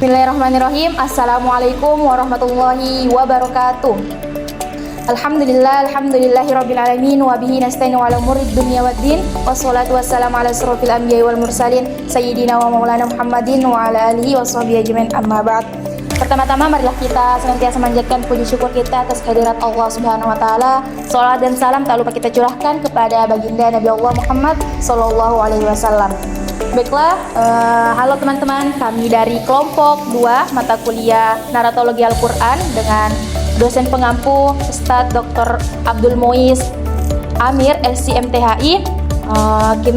Bismillahirrahmanirrahim. Assalamualaikum warahmatullahi wabarakatuh. Alhamdulillahirabbil alamin wa bihi nasta'inu ala umurid dunya waddin. Wassalatu wassalamu ala asrofil anbiya'i wal mursalin sayyidina wa maulana Muhammadin wa ala alihi washabihi ajmain, amma ba'd. Pertama-tama marilah kita senantiasa manjatkan puji syukur kita atas kehadirat Allah Subhanahu wa taala. Shalawat dan salam tak lupa kita curahkan kepada baginda Nabi Allah Muhammad sallallahu alaihi wasallam. Baiklah, halo teman-teman, kami dari kelompok 2 mata kuliah Naratologi Al-Quran dengan dosen pengampu Ustadz Dr. Abdul Muiz Amir, LC/MTHI.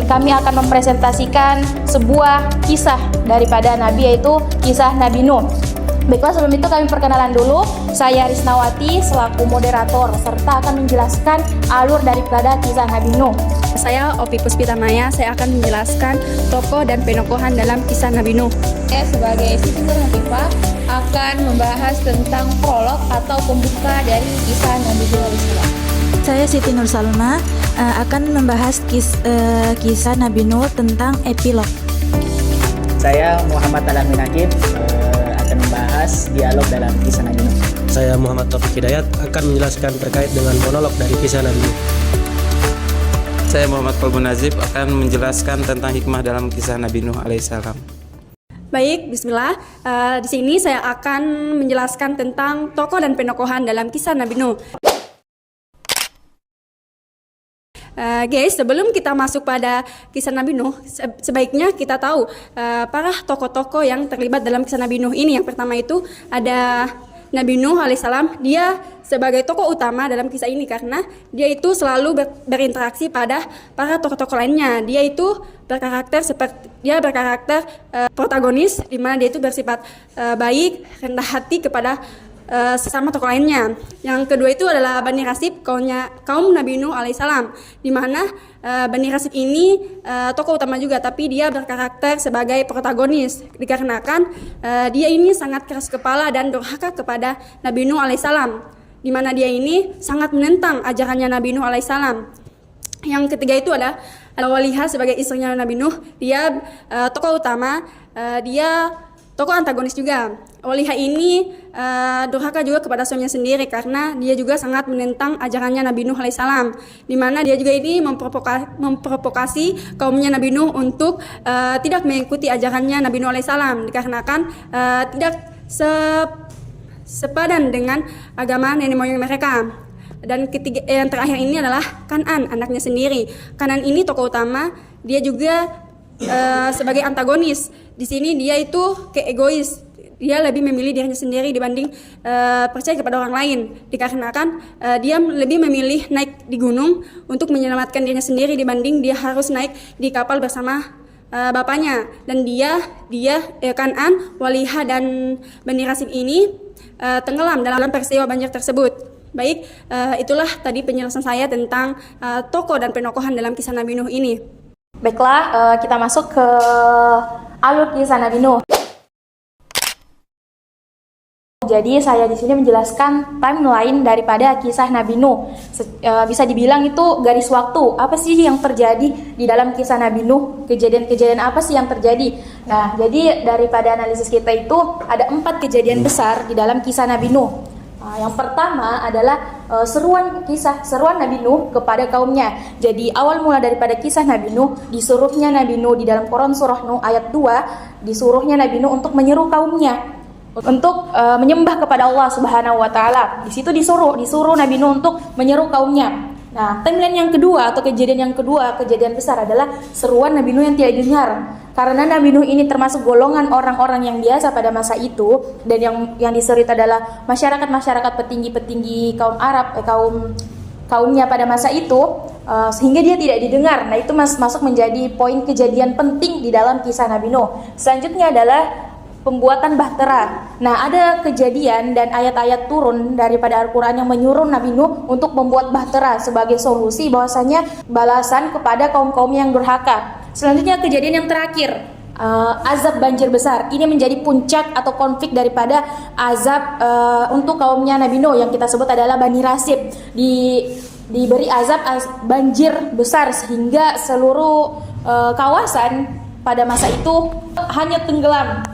Kami akan mempresentasikan sebuah kisah daripada Nabi, yaitu kisah Nabi Nuh. Baiklah, sebelum itu kami perkenalan dulu. Saya Risnawati selaku moderator serta akan menjelaskan alur daripada kisah Nabi Nuh. Saya Opi Puspitamaya, saya akan menjelaskan tokoh dan penokohan dalam kisah Nabi Nuh. Saya sebagai Siti Nurhatifah akan membahas tentang prolog atau pembuka dari kisah Nabi Nuh alaihissalam. Saya Siti Nur Salma akan membahas kisah Nabi Nuh tentang epilog. Saya Muhammad Alamin Hakim akan membahas dialog dalam kisah Nabi Nuh. Saya Muhammad Taufik Hidayat akan menjelaskan terkait dengan monolog dari kisah Nabi Nuh. Saya Muhammad Kolbu Nazib akan menjelaskan tentang hikmah dalam kisah Nabi Nuh alaihissalam. Baik, bismillah. Di sini saya akan menjelaskan tentang tokoh dan penokohan dalam kisah Nabi Nuh. Guys, sebelum kita masuk pada kisah Nabi Nuh, sebaiknya kita tahu para tokoh-tokoh yang terlibat dalam kisah Nabi Nuh ini. Yang pertama itu ada Nabi Nuh alaihissalam. Dia sebagai tokoh utama dalam kisah ini karena dia itu selalu berinteraksi pada para tokoh-tokoh lainnya. Dia itu berkarakter protagonis, di mana dia itu bersifat baik, rendah hati kepada sesama tokoh lainnya. Yang kedua itu adalah Bani Rasib, kaum Nabi Nuh alaihissalam, di mana Bani Rasib ini tokoh utama juga, tapi dia berkarakter sebagai protagonis dikarenakan dia ini sangat keras kepala dan durhaka kepada Nabi Nuh alaihissalam, di mana dia ini sangat menentang ajarannya Nabi Nuh alaihissalam. Yang ketiga itu ada Walihah sebagai istrinya Nabi Nuh. Dia tokoh utama, dia tokoh antagonis juga. Walihah ini durhaka juga kepada suaminya sendiri karena dia juga sangat menentang ajarannya Nabi Nuh alaihissalam, di mana dia juga ini memprovokasi kaumnya Nabi Nuh untuk tidak mengikuti ajarannya Nabi Nuh alaihissalam dikarenakan tidak sepadan dengan agama nenek moyang mereka. Dan ketiga, yang terakhir ini adalah Kan'an, anaknya sendiri. Kan'an ini tokoh utama, dia juga sebagai antagonis. Di sini dia itu egois. Dia lebih memilih dirinya sendiri dibanding percaya kepada orang lain, dikarenakan dia lebih memilih naik di gunung untuk menyelamatkan dirinya sendiri dibanding dia harus naik di kapal bersama bapaknya. Dan Kan'an, Walihah dan Bani Rasib ini tenggelam dalam peristiwa banjir tersebut. Baik, itulah tadi penjelasan saya tentang tokoh dan penokohan dalam kisah Nabi Nuh ini. Baiklah, kita masuk ke alur kisah Nabi Nuh. Jadi saya di sini menjelaskan timeline daripada kisah Nabi Nuh. Bisa dibilang itu garis waktu. Apa sih yang terjadi di dalam kisah Nabi Nuh? Kejadian-kejadian apa sih yang terjadi? Nah, jadi daripada analisis kita itu ada 4 kejadian besar di dalam kisah Nabi Nuh. Yang pertama adalah seruan Nabi Nuh kepada kaumnya. Jadi awal mula daripada kisah Nabi Nuh, disuruhnya Nabi Nuh di dalam Quran surah Nuh ayat 2, disuruhnya Nabi Nuh untuk menyeru kaumnya untuk menyembah kepada Allah Subhanahu wa taala. Di situ disuruh Nabi Nuh untuk menyeru kaumnya. Nah, timeline yang kedua atau kejadian besar adalah seruan Nabi Nuh yang tidak didengar. Karena Nabi Nuh ini termasuk golongan orang-orang yang biasa pada masa itu, dan yang diseru adalah masyarakat petinggi kaum Arab, kaumnya pada masa itu, sehingga dia tidak didengar. Nah, itu masuk menjadi poin kejadian penting di dalam kisah Nabi Nuh. Selanjutnya adalah pembuatan bahtera. Nah, ada kejadian dan ayat-ayat turun daripada Al-Quran yang menyuruh Nabi Nuh untuk membuat bahtera sebagai solusi bahwasanya balasan kepada kaum-kaum yang durhaka. Selanjutnya kejadian yang terakhir, azab banjir besar. Ini menjadi puncak atau konflik daripada azab untuk kaumnya Nabi Nuh yang kita sebut adalah Bani Rasib. Diberi azab banjir besar sehingga seluruh kawasan pada masa itu hanya tenggelam.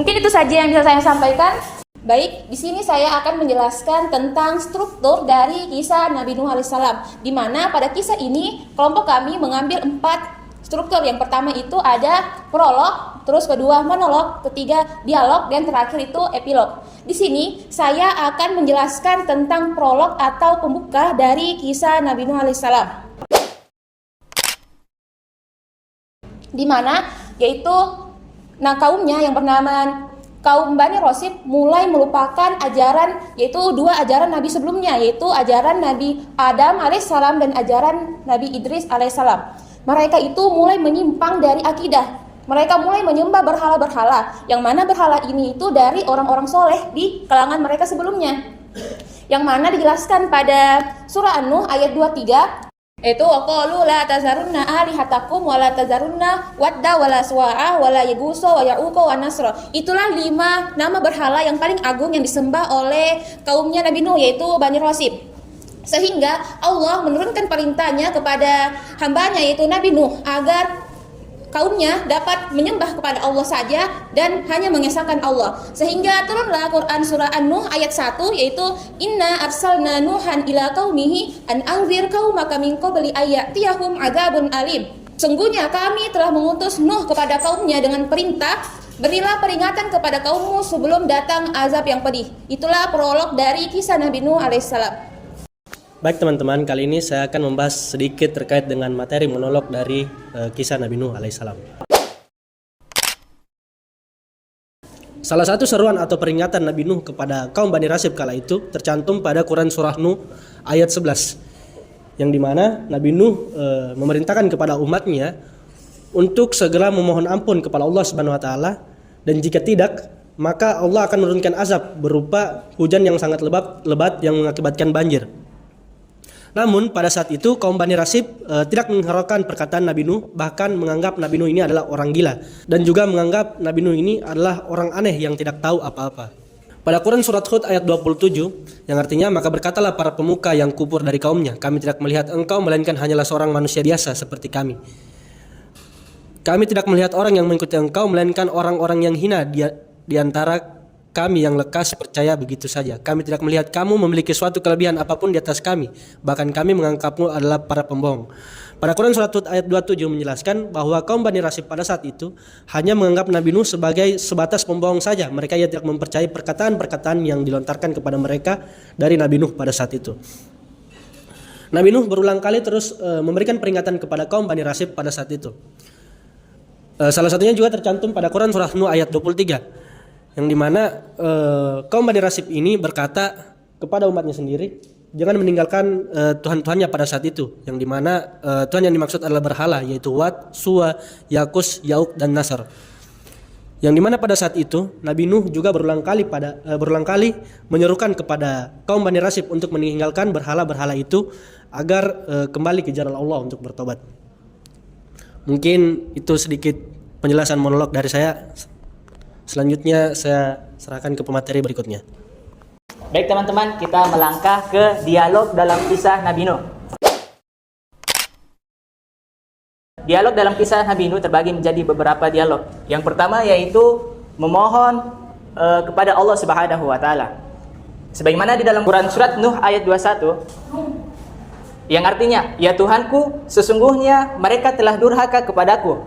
Mungkin itu saja yang bisa saya sampaikan. Baik, di sini saya akan menjelaskan tentang struktur dari kisah Nabi Nuh alaihissalam, di mana pada kisah ini kelompok kami mengambil 4 struktur. Yang pertama itu ada prolog, terus kedua monolog, ketiga dialog, dan terakhir itu epilog. Di sini saya akan menjelaskan tentang prolog atau pembuka dari kisah Nabi Nuh alaihissalam, di mana yaitu kaumnya yang bernama kaum Bani Rosib mulai melupakan ajaran, yaitu 2 ajaran Nabi sebelumnya, yaitu ajaran Nabi Adam alaihissalam dan ajaran Nabi Idris alaihissalam. Mereka itu mulai menyimpang dari akidah. Mereka mulai menyembah berhala-berhala, yang mana berhala ini itu dari orang-orang soleh di kalangan mereka sebelumnya, yang mana dijelaskan pada surah An-Nuh ayat 23, itu waqalu la tazarunna alihatakum wa la tazarunna wadda wa la suwa'a wa la yagusa wa ya'uqa wa nasra. Itulah 5 nama berhala yang paling agung yang disembah oleh kaumnya Nabi Nuh, yaitu Bani Rosib. Sehingga Allah menurunkan perintahnya kepada hambanya, yaitu Nabi Nuh, agar kaumnya dapat menyembah kepada Allah saja dan hanya mengesahkan Allah. Sehingga turunlah Quran surah An-Nuh ayat 1, yaitu inna arsalna nuhan ila qaumihi an anzir qaumaka min qabli ayyatiyahum adzabun alim. Sungguhnya kami telah mengutus Nuh kepada kaumnya dengan perintah, berilah peringatan kepada kaummu sebelum datang azab yang pedih. Itulah prolog dari kisah Nabi Nuh alaihissalam. Baik teman-teman, kali ini saya akan membahas sedikit terkait dengan materi monolog dari kisah Nabi Nuh alaihissalam. Salah satu seruan atau peringatan Nabi Nuh kepada kaum Bani Rasib kala itu tercantum pada Quran surah Nuh ayat 11, yang dimana Nabi Nuh memerintahkan kepada umatnya untuk segera memohon ampun kepada Allah Subhanahu Wa Taala, dan jika tidak maka Allah akan menurunkan azab berupa hujan yang sangat lebat yang mengakibatkan banjir. Namun pada saat itu kaum Bani Rasib tidak menghiraukan perkataan Nabi Nuh, bahkan menganggap Nabi Nuh ini adalah orang gila, dan juga menganggap Nabi Nuh ini adalah orang aneh yang tidak tahu apa-apa. Pada Quran surat Hud ayat 27, yang artinya, maka berkatalah para pemuka yang kufur dari kaumnya, kami tidak melihat engkau melainkan hanyalah seorang manusia biasa seperti kami. Kami tidak melihat orang yang mengikuti engkau melainkan orang-orang yang hina di antara kami yang lekas percaya begitu saja. Kami tidak melihat kamu memiliki suatu kelebihan apapun di atas kami, bahkan kami menganggapmu adalah para pembohong. Pada Quran surat Hud ayat 27 menjelaskan bahwa kaum Bani Rasib pada saat itu hanya menganggap Nabi Nuh sebagai sebatas pembohong saja. Mereka tidak mempercayai perkataan-perkataan yang dilontarkan kepada mereka dari Nabi Nuh pada saat itu. Nabi Nuh berulang kali terus memberikan peringatan kepada kaum Bani Rasib pada saat itu. Salah satunya juga tercantum pada Quran surah Nuh ayat 23, yang dimana kaum Bani Rasib ini berkata kepada umatnya sendiri, jangan meninggalkan Tuhan-Tuhannya pada saat itu, yang dimana Tuhan yang dimaksud adalah berhala, yaitu Wat, Suwa, Yakus, Ya'uq, dan Nasr. Yang dimana pada saat itu Nabi Nuh juga berulang kali menyerukan kepada kaum Bani Rasib untuk meninggalkan berhala-berhala itu agar kembali ke jalan Allah untuk bertobat. Mungkin itu sedikit penjelasan monolog dari saya. Selanjutnya saya serahkan ke pemateri berikutnya. Baik teman-teman, kita melangkah ke dialog dalam kisah Nabi Nuh. Dialog dalam kisah Nabi Nuh terbagi menjadi beberapa dialog. Yang pertama yaitu memohon kepada Allah Subhanahu wa taala. Sebagaimana di dalam Quran surat Nuh ayat 21, yang artinya, ya Tuhanku, sesungguhnya mereka telah durhaka kepadaku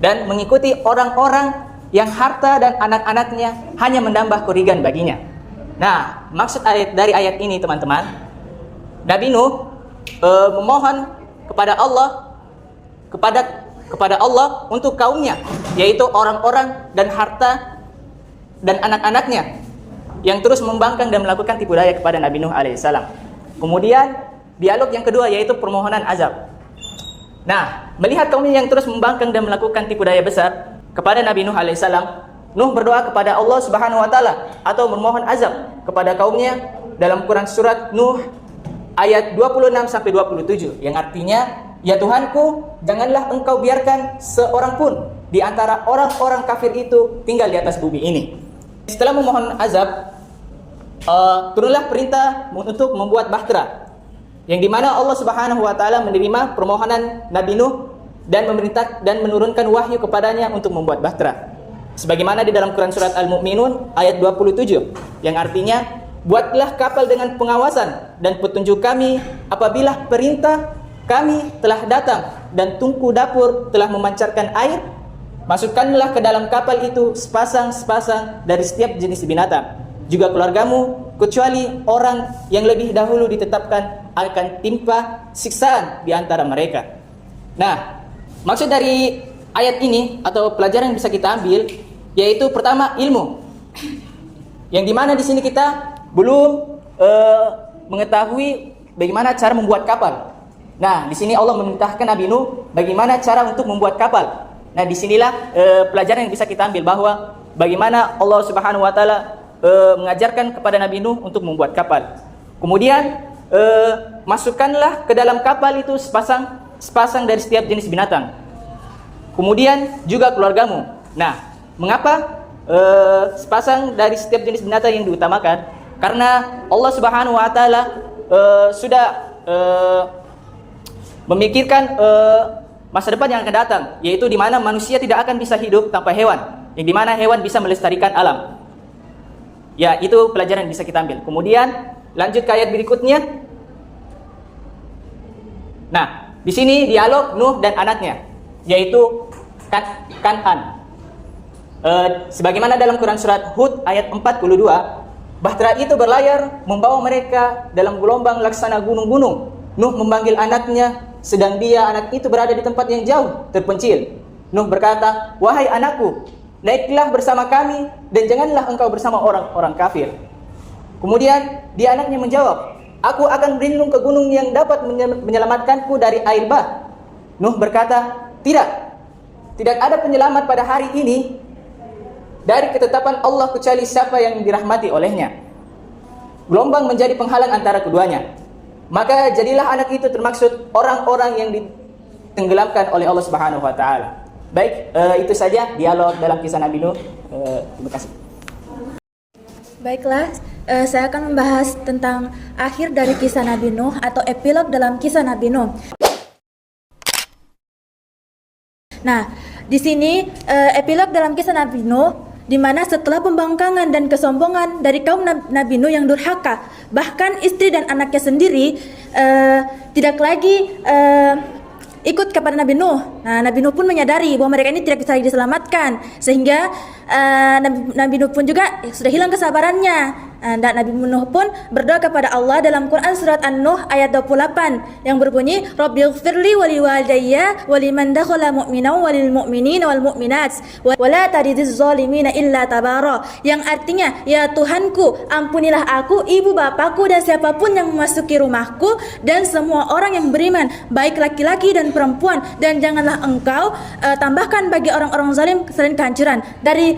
dan mengikuti orang-orang yang harta dan anak-anaknya hanya menambah kurigan baginya. Nah, maksud dari ayat ini teman-teman, Nabi Nuh memohon kepada Allah untuk kaumnya, yaitu orang-orang dan harta dan anak-anaknya yang terus membangkang dan melakukan tipu daya kepada Nabi Nuh alaihissalam. Kemudian dialog yang kedua yaitu permohonan azab. Nah, melihat kaumnya yang terus membangkang dan melakukan tipu daya besar kepada Nabi Nuh alaihissalam, Nuh berdoa kepada Allah Subhanahu wa taala atau memohon azab kepada kaumnya dalam Quran surat Nuh ayat 26 sampai 27, yang artinya, ya Tuhanku, janganlah engkau biarkan seorang pun di antara orang-orang kafir itu tinggal di atas bumi ini. Setelah memohon azab, turunlah perintah untuk membuat bahtera, yang dimana Allah Subhanahu wa taala menerima permohonan Nabi Nuh dan menurunkan wahyu kepadanya untuk membuat bahtera. Sebagaimana di dalam Quran surat Al-Mu'minun ayat 27 yang artinya, buatlah kapal dengan pengawasan dan petunjuk kami apabila perintah kami telah datang dan tungku dapur telah memancarkan air, masukkanlah ke dalam kapal itu sepasang-sepasang dari setiap jenis binatang, juga keluargamu, kecuali orang yang lebih dahulu ditetapkan akan timpa siksaan di antara mereka. Nah, maksud dari ayat ini atau pelajaran yang bisa kita ambil yaitu pertama ilmu. Yang dimana di sini kita belum mengetahui bagaimana cara membuat kapal. Nah, di sini Allah memerintahkan Nabi Nuh bagaimana cara untuk membuat kapal. Nah, disinilah pelajaran yang bisa kita ambil bahwa bagaimana Allah Subhanahu Wa Taala mengajarkan kepada Nabi Nuh untuk membuat kapal. Kemudian masukkanlah ke dalam kapal itu sepasang dari setiap jenis binatang. Kemudian juga keluargamu. Nah, mengapa sepasang dari setiap jenis binatang yang diutamakan? Karena Allah Subhanahu Wa Taala sudah memikirkan masa depan yang akan datang, yaitu di mana manusia tidak akan bisa hidup tanpa hewan, yang di mana hewan bisa melestarikan alam. Ya, itu pelajaran yang bisa kita ambil. Kemudian lanjut ke ayat berikutnya. Nah, di sini dialog Nuh dan anaknya, yaitu Kan'an. Sebagaimana dalam Quran surat Hud ayat 42, bahtera itu berlayar membawa mereka dalam gelombang laksana gunung-gunung. Nuh memanggil anaknya, sedang anak itu berada di tempat yang jauh, terpencil. Nuh berkata, wahai anakku, naiklah bersama kami dan janganlah engkau bersama orang-orang kafir. Kemudian anaknya menjawab, aku akan berlindung ke gunung yang dapat menyelamatkanku dari air bah. Nuh berkata, tidak ada penyelamat pada hari ini dari ketetapan Allah kecuali siapa yang dirahmati olehnya. Gelombang menjadi penghalang antara keduanya. Maka jadilah anak itu termaksud orang-orang yang ditenggelamkan oleh Allah Subhanahu Wa Taala. Baik, itu saja dialog dalam kisah Nabi Nuh. Terima kasih. Baiklah, saya akan membahas tentang akhir dari kisah Nabi Nuh atau epilog dalam kisah Nabi Nuh. Nah, di sini epilog dalam kisah Nabi Nuh, di mana setelah pembangkangan dan kesombongan dari kaum Nabi Nuh yang durhaka, bahkan istri dan anaknya sendiri tidak lagi ikut kepada Nabi Nuh. Nah, Nabi Nuh pun menyadari bahwa mereka ini tidak bisa diselamatkan, sehingga Nabi Nuh pun juga sudah hilang kesabarannya. Dan Nabi Nuh pun berdoa kepada Allah dalam Quran surat An-Nuh ayat 28 yang berbunyi, Rabbighfirli wa liwalidayya wa liman dakhala mu'minan wa lil mu'minina wal mu'minat wa la tajidiz zalimina illa tabara. Yang artinya, ya Tuhanku, ampunilah aku, ibu bapakku dan siapapun yang memasuki rumahku dan semua orang yang beriman, baik laki-laki dan perempuan, dan janganlah engkau tambahkan bagi orang-orang zalim selain kehancuran. Dari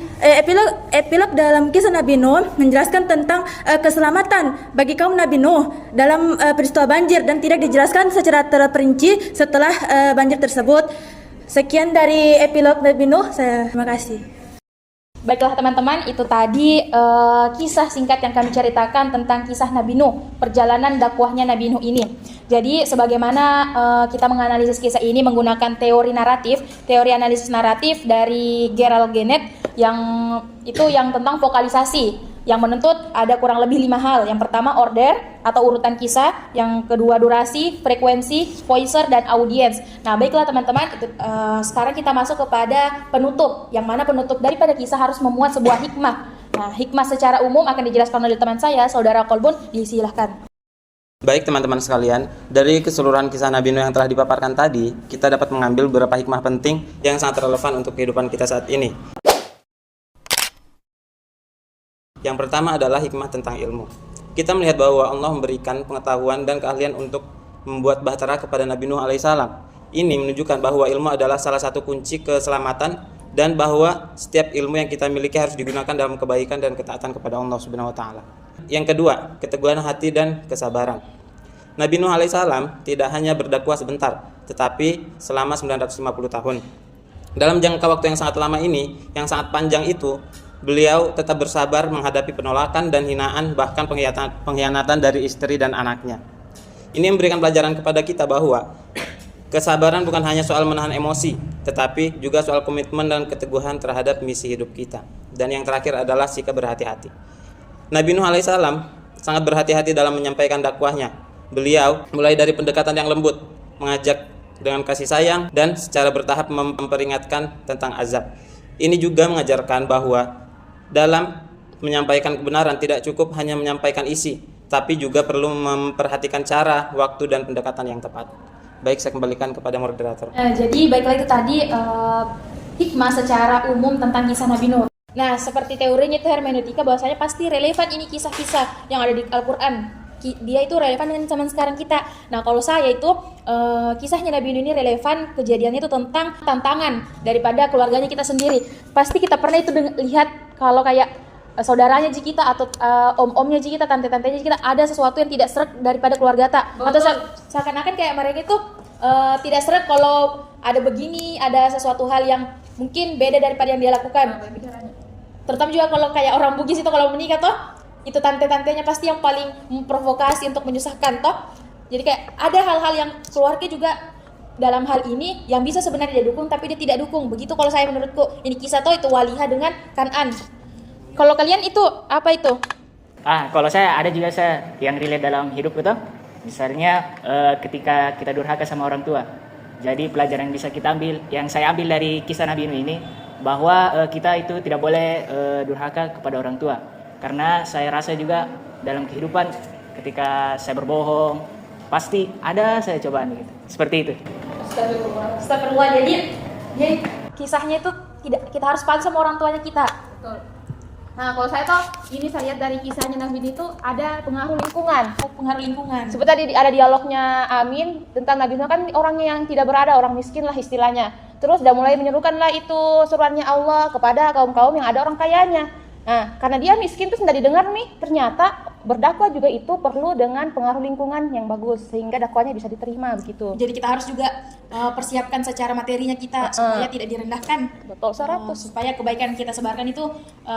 epilog dalam kisah Nabi Nuh menjelaskan tentang keselamatan bagi kaum Nabi Nuh dalam peristiwa banjir dan tidak dijelaskan secara terperinci setelah banjir tersebut. Sekian dari epilog Nabi Nuh. Terima kasih. Baiklah teman-teman, itu tadi kisah singkat yang kami ceritakan tentang kisah Nabi Nuh, perjalanan dakwahnya Nabi Nuh ini. Jadi sebagaimana kita menganalisis kisah ini menggunakan teori analisis naratif dari Gerald Gennet yang tentang vokalisasi, yang menuntut ada kurang lebih 5 hal. Yang pertama order atau urutan kisah, yang kedua durasi, frekuensi, voicer, dan audiens. Nah, baiklah teman-teman, sekarang kita masuk kepada penutup, yang mana penutup daripada kisah harus memuat sebuah hikmah. Nah, hikmah secara umum akan dijelaskan oleh teman saya, Saudara Kolbun, disilahkan. Baik teman-teman sekalian, dari keseluruhan kisah Nabi Nuh yang telah dipaparkan tadi, kita dapat mengambil beberapa hikmah penting yang sangat relevan untuk kehidupan kita saat ini. Yang pertama adalah hikmah tentang ilmu. Kita melihat bahwa Allah memberikan pengetahuan dan keahlian untuk membuat bahtera kepada Nabi Nuh alaihissalam. Ini menunjukkan bahwa ilmu adalah salah satu kunci keselamatan dan bahwa setiap ilmu yang kita miliki harus digunakan dalam kebaikan dan ketaatan kepada Allah Subhanahu wa taala. Yang kedua, keteguhan hati dan kesabaran. Nabi Nuh alaihissalam tidak hanya berdakwah sebentar, tetapi selama 950 tahun. Dalam jangka waktu yang sangat lama ini, yang sangat panjang itu, beliau tetap bersabar menghadapi penolakan dan hinaan, bahkan pengkhianatan dari istri dan anaknya. Ini memberikan pelajaran kepada kita bahwa kesabaran bukan hanya soal menahan emosi, tetapi juga soal komitmen dan keteguhan terhadap misi hidup kita. Dan yang terakhir adalah sikap berhati-hati. Nabi Nuh alaihissalam sangat berhati-hati dalam menyampaikan dakwahnya. Beliau mulai dari pendekatan yang lembut, mengajak dengan kasih sayang, dan secara bertahap memperingatkan tentang azab. Ini juga mengajarkan bahwa dalam menyampaikan kebenaran tidak cukup hanya menyampaikan isi, tapi juga perlu memperhatikan cara, waktu, dan pendekatan yang tepat. Baik, saya kembalikan kepada moderator. Jadi baiklah itu tadi hikmah secara umum tentang kisah Nabi Nuh. Nah, seperti teorinya itu hermeneutika bahwasanya pasti relevan ini kisah-kisah yang ada di Al-Qur'an. Dia itu relevan dengan zaman sekarang kita. Nah, kalau saya itu kisahnya Nabi Nuh ini relevan, kejadiannya itu tentang tantangan daripada keluarganya kita sendiri. Pasti kita pernah itu lihat kalau kayak saudaranya kita atau om-omnya kita, tante-tantenya kita ada sesuatu yang tidak seret daripada keluarga tak. Atau seakan-akan kayak mereka itu tidak seret kalau ada begini, ada sesuatu hal yang mungkin beda daripada yang dia lakukan. Terutama juga kalau kayak orang Bugis itu kalau menikah toh, itu tante-tantenya pasti yang paling memprovokasi untuk menyusahkan toh. Jadi kayak ada hal-hal yang keluarga juga dalam hal ini yang bisa sebenarnya dia dukung tapi dia tidak dukung. Begitu kalau saya menurutku. Ini kisah toh itu Walihah dengan Kan'an. Kalau kalian itu apa itu? Kalau saya ada juga saya yang relate dalam hidup itu. Misalnya ketika kita durhaka sama orang tua. Jadi pelajaran yang bisa kita ambil, yang saya ambil dari kisah Nabi Nuh ini, bahwa kita itu tidak boleh durhaka kepada orang tua. Karena saya rasa juga dalam kehidupan ketika saya berbohong, pasti ada saya cobaan gitu. Seperti itu. Astagfirullah. Jadi kisahnya itu tidak kita harus patuh sama orang tuanya kita. Betul. Nah, kalau saya tuh ini saya lihat dari kisahnya Nabi Nuh itu ada pengaruh lingkungan. Pengaruh lingkungan. Seperti tadi ada dialognya Amin tentang Nabi Nuh kan orangnya yang tidak berada, orang miskin lah istilahnya. Terus udah mulai menyerukanlah itu seruannya Allah kepada kaum-kaum yang ada orang kayanya. Nah, karena dia miskin terus tidak didengar nih, ternyata berdakwah juga itu perlu dengan pengaruh lingkungan yang bagus sehingga dakwahnya bisa diterima begitu. Jadi kita harus juga persiapkan secara materinya kita supaya tidak direndahkan. Betul, 100. Supaya kebaikan kita sebarkan itu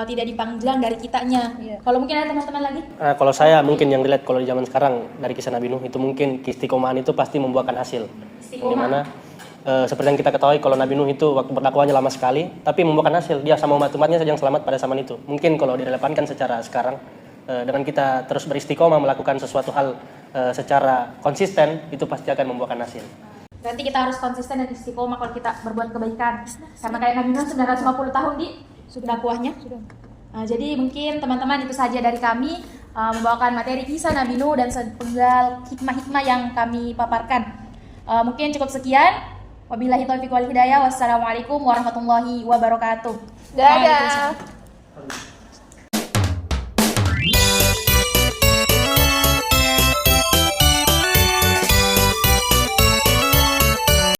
tidak dipanggilan dari kitanya. Kalau mungkin ada teman-teman lagi? Kalau saya mungkin yang dilihat kalau di zaman sekarang dari kisah Nabi Nuh itu mungkin keistiqomahan itu pasti membuahkan hasil. Dimana seperti yang kita ketahui kalau Nabi Nuh itu waktu berdakwahnya lama sekali, tapi membuahkan hasil. Dia sama umat-umatnya saja yang selamat pada zaman itu. Mungkin kalau direlevankan secara sekarang, dengan kita terus beristiqomah melakukan sesuatu hal secara konsisten, itu pasti akan membuahkan hasil. Berarti kita harus konsisten dan istiqomah kalau kita berbuat kebaikan. Karena kayak Nabi Nuh 950 tahun di dakwahnya. Jadi mungkin teman-teman itu saja dari kami membawakan materi kisah Nabi Nuh dan sepenggal hikmah-hikmah yang kami paparkan. Mungkin cukup sekian. Wabillahi taufiq wal hidayah. Wassalamualaikum warahmatullahi wabarakatuh. Dadah.